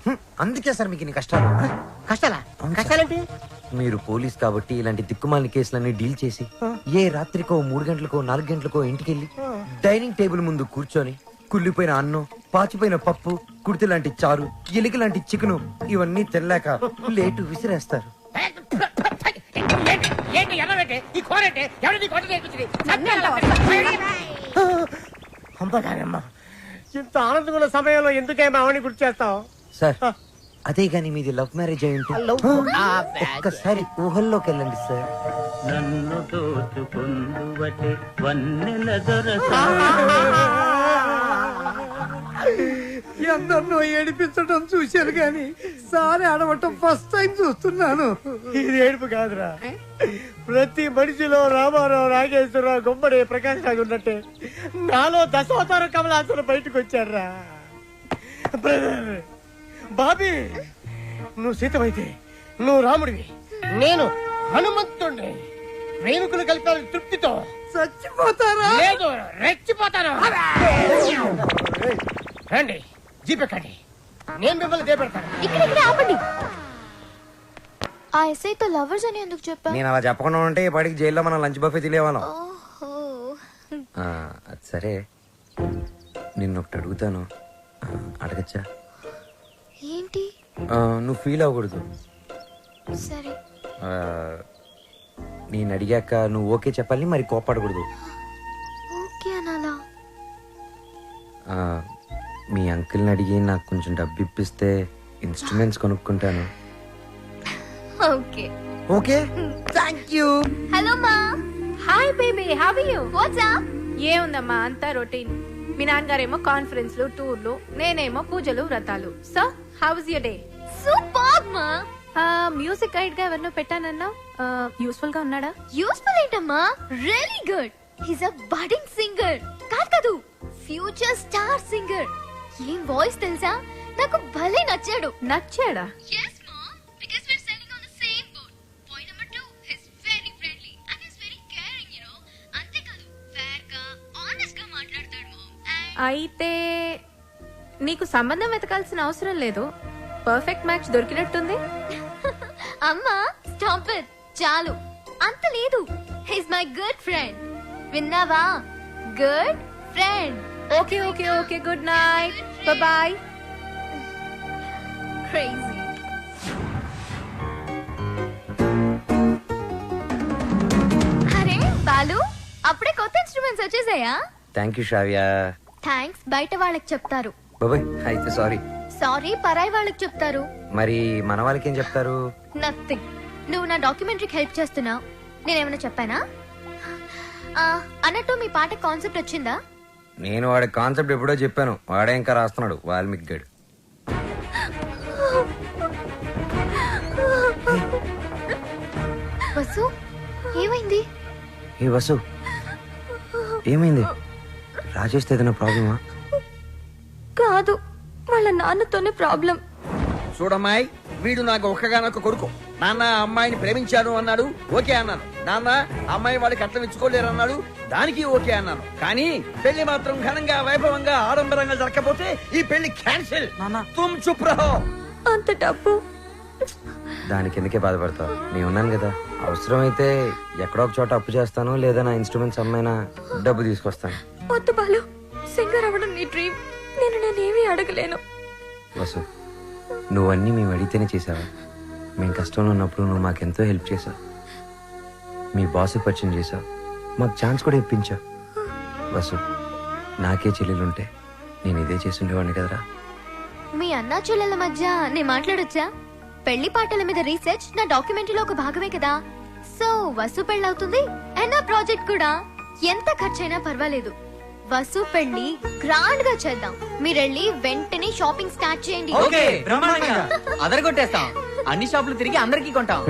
అందుకే సార్ మీకు ఇన్ని కష్టాలు. కష్టాలా? కష్టాలేంటి? మీరు పోలీస్ కాబట్టి ఇలాంటి దిక్కుమాలిన కేసులన్నీ డీల్ చేసి ఏ రాత్రికో 3 గంటలకో 4 గంటలకో ఇంటికెళ్ళి డైనింగ్ టేబుల్ ముందు కూర్చొని కుళ్ళిపోయిన అన్నం, పాచిపోయిన పప్పు, కుడితి లాంటి చారు, ఎలిక లాంటి చికెను ఇవన్నీ తెల్లాక లేటు విసిరేస్తారు. ఇంత ఆనందమైన సమయంలో ఎందుకే మావని గుర్తు చేస్తావు? సార్, అదే గాని మీది లవ్ మ్యారేజ్ అయి ఉంటే ఒక్కసారి ఊహల్లోకి వెళ్ళండి సార్. నన్ను దోచుకుందువటే వన్నెల దొరస ఎందరినో ఏడిపించడం చూశాను కానీ సారి ఆడవటం ఫస్ట్ టైం చూస్తున్నాను. ఇది ఏడుపు కాదురా, ప్రతి మనిషిలో రామారావు, నాగేశ్వరరావు, గుమ్మడి, ప్రకాష్ రాజు ఉన్నట్టే నాలో దశావతార కమలాసురు బయటకు వచ్చాడ్రా. బ్రదర్ బాబీ, నువ్వు సీతమైతే నువ్వు రాముడివి, నేను హనుమంతుడిని. ప్రేమికులు కలిపారు తృప్తితో చచ్చిపోతారా? లేదు, రెచ్చిపోతాను. రండి జీపెక్కండి, నేను మిమ్మల్ని దేపెడతాను. ఇక్కడ ఆపండి. ఆ ఎస్ఐతో లవర్స్ అని ఎందుకు చెప్పా? నేను అలా చెప్పకుండా ఉంటే ఈ పాటికి జైల్లో మనం లంచ్ బఫే తినేవాళ్ళం. అది సరే, నిన్నొకటి అడుగుతాను, అడగచ్చా? ఏంటి? నువ్వు ఫీల్ అవ్వకూడదు. సరే. నేను అడిగాక నువ్వు ఓకే చెప్పాలి, మరి కోపడకూడదు. ఓకే అనాలా? మీ అంకుల్ని అడిగి నాకు కొంచెం డబ్బు ఇప్పిస్తే ఇన్స్ట్రుమెంట్స్ కొనుక్కుంటాను. Okay. Okay, thank you. Hello మా. Hi baby, how are you? What's up? ఏముందమ్మా, అంతా రొటీన్. మీ నాన్నగారేమో కాన్ఫరెన్స్లు, టూర్లు, నేనేమో పూజలు, వ్రతాలు. So how was your day? Super మా. మ్యూజిక్ గైడ్ గా ఎవరినో పెట్టానన్నావు, యూస్ఫుల్ గా ఉన్నాడా? యూస్ఫుల్ ఏంటమ్మా, really good. He's a budding singer. కాదు, ఫ్యూచర్ స్టార్ సింగర్. ఏం వాయిస్ తెలుసా, నాకు భలే నచ్చాడు. నచ్చాడా? yes mom, because we're sailing on the same boat. Point number 2, he's very friendly and he's very caring, you know. అంతే కాదు, fair గా honest గా మాట్లాడతాడు mom. అయితే నీకు సంబంధం వెతకాల్సిన అవసరం లేదు, పర్ఫెక్ట్ మ్యాచ్ దొరికినట్టుంది. అమ్మా స్టాప్ ఇట్, చాలు. అంత లేదు, హీస్ మై గుడ్ ఫ్రెండ్. విన్నావా? Good friend. Okay okay okay, good night, bye. Crazy. అరే బాలు, అప్పుడే కొత్త ఇన్స్ట్రుమెంట్స్ వచ్చేసాయా? Thank you Shravya. థ్యాంక్స్ బయట వాళ్ళకి చెప్తారు. బాబాయ్ అయితే సారీ. సారీ పరాయి వాళ్ళకి చెప్తారు. మరి మన వాళ్ళకి ఏం చెప్తారు? నథింగ్. నువ్వు నా డాక్యుమెంటరీకి హెల్ప్ చేస్తున్నావు, నేనేమైనా చెప్పానా? అన్నట్టు మీ పాట కాన్సెప్ట్ వచ్చిందా? నేను వాడి కాన్సెప్ట్ ఎప్పుడో చెప్పాను, వాడే ఇంకా రాస్తున్నాడు, వాల్మీకి గడు. వసు, ఏమైంది? ఏ వసు, ఏమైంది? రాజేష్తో ఏదైనా ప్రాబ్లమా? కాదు, వాళ్ళ నాన్నతోనే ప్రాబ్లం. చూడమ్మాయి, వీడు నాకు ఒక్కగానొక్క కొడుకు. నాన్న అమ్మాయిని ప్రేమించాను అన్నాడు, ఓకే అన్నాను. నాన్న అమ్మాయి వాడికి అట్లం ఇచ్చుకోలేరు అన్నాడు, దానికి ఓకే అన్నాను. కానీ పెళ్లి మాత్రం ఘనంగా, వైభవంగా, ఆడంబరంగా జరగకపోతే ఈ పెళ్లి క్యాన్సిల్. తుమ్ చుప్ రహో. అంత డబ్బు దానికి ఎందుకే బాధపడతావు? నేను ఉన్నాను కదా, అవసరమైతే ఎక్కడో ఒక చోట అప్పు చేస్తాను, లేదా నా ఇన్స్ట్రుమెంట్స్ అమ్మైనా డబ్బు తీసుకొస్తాను. వద్దు బాలు, సింగర్ అవ్వడం నీ డ్రీమ్, నేనేమీ అడగలేను. వసు, నువ్వన్నీ మేము అడిగితేనే చేసావా? మేము కష్టంలో ఉన్నప్పుడు నువ్వు మాకెంతో హెల్ప్ చేసావు. మీ బాస్ పరిచయం చేసావు, మాకు ఛాన్స్ కూడా ఇప్పించావు. వసు, నాకే చెల్లెలుంటే నేను ఇదే చేసి ఉండేవాడిని కదరా. మీ అన్నా చెల్లెల మధ్య నేను మాట్లాడొచ్చా? పెళ్లి పాటల మీద రీసెర్చ్ నా డాక్యుమెంటరీలో ఒక భాగమే కదా. సో వసు పెళ్ళవుతుంది అండ్ నా ప్రాజెక్ట్ కూడా. ఎంత ఖర్చైనా పర్వాలేదు, వసు పెళ్లి గ్రాండ్ గా చేద్దాం. మీరెళ్ళి వెంటనే షాపింగ్ స్టార్ట్ చేయండి. ఓకే, బ్రహ్మాండంగా అదరగొట్టేస్తాం. అన్ని షాపులు తిరిగి అందరికీ కొంటాం.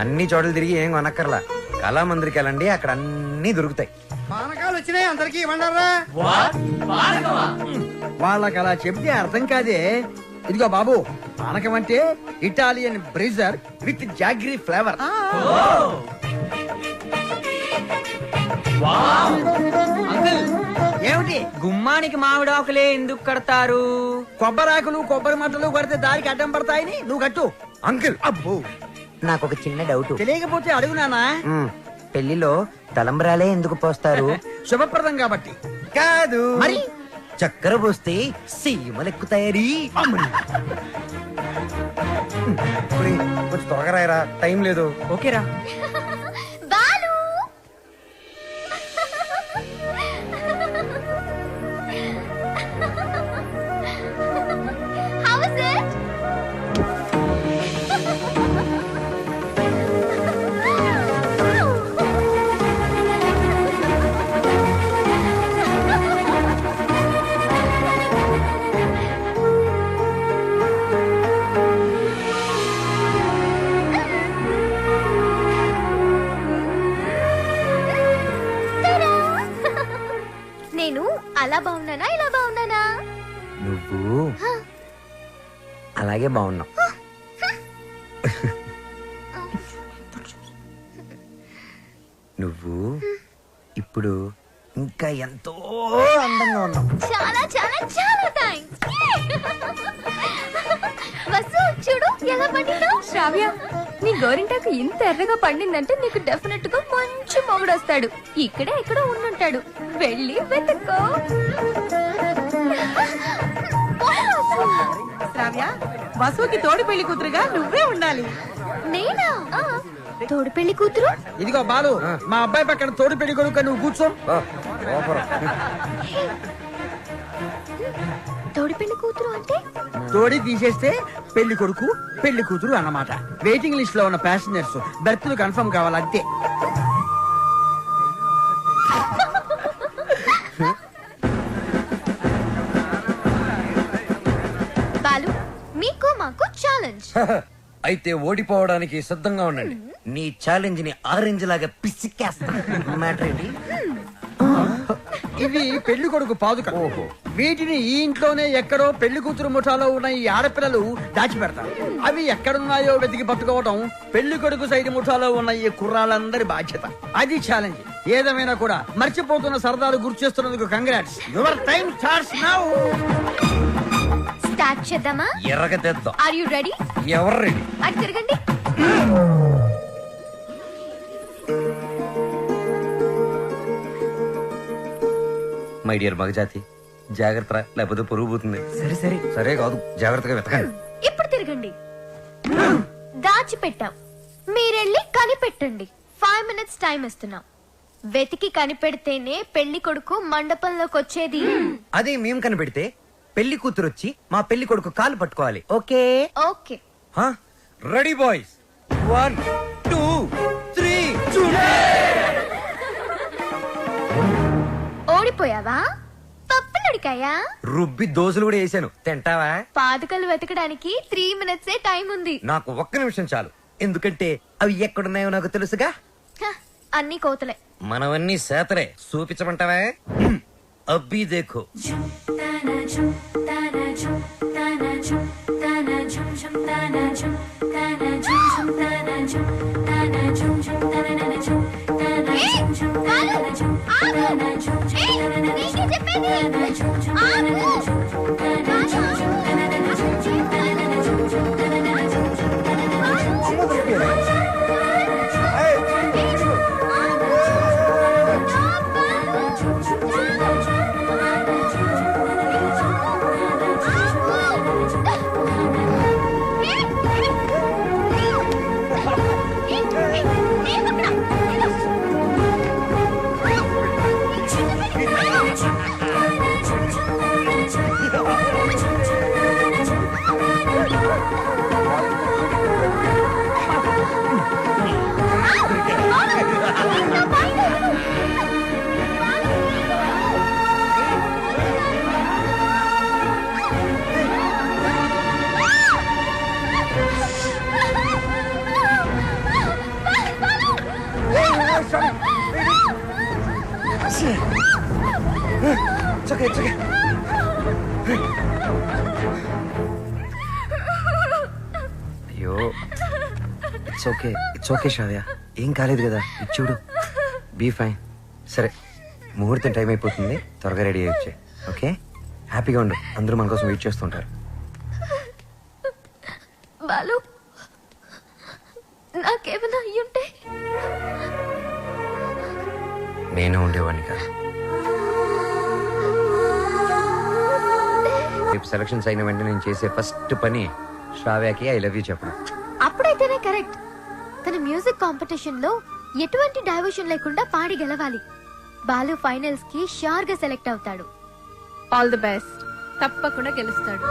అన్ని చోట్ల తిరిగి ఏం కొనక్కర్లా, కళామందిరికి వెళ్ళండి, అక్కడ అన్ని దొరుకుతాయి. పానకాలు వచ్చినాయి, అందరికి ఇవ్వండారా. వాళ్ళకి అలా చెప్తే అర్థం కాదే. ఇదిగో బాబు, పానకం అంటే Italian Brezza with jaggery flavour. ఏమిటి? గుమ్మానికి మామిడాకులే ఎందుకు కడతారు? కొబ్బరాకులు, కొబ్బరి మంటలు కొడితే దారికి అడ్డం పడతాయని నువ్వు కట్టు. అంకుల్, అబ్బో, నాకు ఒక చిన్న డౌట్. తెలియకపోతే అడుగు నానా. పెళ్లిలో తలంబరాలే ఎందుకు పోస్తారు? శుభప్రదం కాబట్టి. కాదు మరి చక్కెర పోస్తే సీమలెక్కుతాయని. కొంచెం త్వరగా రాయరా, టైం లేదు. ఓకేరా. Balu, how is it? అలా బాగున్నానా ఇలా బాగున్నానా? నువ్వు అలాగే బాగున్నావు. నువ్వు ఇప్పుడు ఇంకా ఎంతో అందంగా ఉన్నావు. చాలా చాలా చాలా థాంక్స్. వసు చూడు ఎలా పండిందో. శ్రావ్య నీ గోరింటాకు ఇంత ఎర్రగా పండిందంటే నీకు డెఫినెట్ గా మంచి మొగుడు వస్తాడు. ఇక్కడే ఎక్కడో ఉండుంటాడు, వెళ్ళి వెతుక్కో. శ్రావ్య వసుకి తోడి పెళ్లి కూతురుగా నువ్వే ఉండాలి. నేనా? తోడు పెళ్లి కూతురు? ఇదిగో బాలు, మా అబ్బాయి పక్కన తోడు పెళ్లి కొడుకు నువ్వు కూర్చో. తోడు పెళ్లి కూతురు అంటే తోడి తీసేస్తే పెళ్లి కొడుకు పెళ్లి కూతురు అన్నమాట. వెయిటింగ్ లిస్ట్ లో ఉన్న ప్యాసింజర్స్ బెర్త్లు కన్ఫర్మ్ కావాలి అంతే. బాలు మీకు మాకు ఛాలెంజ్. అయితే ఓడిపోవడానికి సిద్ధంగా ఉండండి. నీ ఛాలెంజ్ ని ఆరెంజ్ లాగా పిసికేస్తా. మ్యాటర్ ఏంటి? ఇవి పెళ్లి కొడుకు పాదుక. వీటిని ఈ ఇంట్లోనే ఎక్కడో పెళ్లి కూతురు ముఠాలో ఉన్న ఈ ఆడపిల్లలు దాచిపెడతారు. అవి ఎక్కడున్నాయో వెతికి పట్టుకోవడం పెళ్లి కొడుకు సైడ్ ముఠాలో ఉన్న ఈ కుర్రాళ్ళందరి బాధ్యత. అది ఛాలెంజ్. ఏదేమైనా కూడా మర్చిపోతున్న సరదాలు గుర్తు చేస్తున్నందుకు congrats. Your time starts now. Start చేద్దామా? ఎర్రగతేద్దాం. Are you ready? ఎవరు రెడీ? అటు తిరగండి. మై డియర్ మగజాతి, జాగ్రత్త, లేకపోతే పొరుగు పోతుంది. సరే సరే సరే కాదు, జాగ్రత్తగా వెతకండి. ఇప్పుడు తిరగండి. దాచిపెట్టాం, మీరెళ్ళి కనిపెట్టండి. 5 minutes టైం ఇస్తున్నాం. వెతికి కనిపెడితేనే పెళ్లి కొడుకు మండపంలోకి వచ్చేది. అదే మేము కనిపెడితే పెళ్లి కూతురు వచ్చి మా పెళ్లి కొడుకు కాలు పట్టుకోవాలి. ఓకే? ఓకే. Ready boys, 1 2 3. ఓడిపోయావా? పప్పులడికాయా? రుబ్బి దోశలు కూడా వేసాను, తింటావా? పాదుకలు వెతకడానికి 3 minutes టైం ఉంది. నాకు 1 నిమిషం చాలు, ఎందుకంటే అవి ఎక్కడున్నాయో నాకు తెలుసుగా. అన్ని కోతలే. మనవన్నీ సేతలే. చూపించమంటావా? అబ్బి దేఖో. అయ్యో, ఇట్స్ ఓకే, ఇట్స్ ఓకే శ్రావ్య, ఏం కాలేదు కదా. ఇచ్చుడు, బీ ఫైన్. సరే, ముహూర్తం టైం అయిపోతుంది, త్వరగా రెడీ అయ్యొచ్చే. ఓకే, హ్యాపీగా ఉండు, అందరూ మన కోసం వెయిట్ చేస్తుంటారు. బాలు, నాకేమైనా అయ్యుంటే? నేను ఉండేవాడిని కాదు. రేపు సెలక్షన్స్ అయిన వెంటనే నేను చేసే ఫస్ట్ పని శ్రావ్యకి ఐ లవ్ యూ చెప్పడం. అప్పుడైతేనే కరెక్ట్. తన మ్యూజిక్ కాంపిటీషన్ లో ఎటువంటి డైవర్షన్ లేకుండా పాడి గెలవాలి. బాలు ఫైనల్స్ కి షూర్ గా సెలెక్ట్ అవుతాడు. All the best. తప్పకుండా గెలుస్తాడు.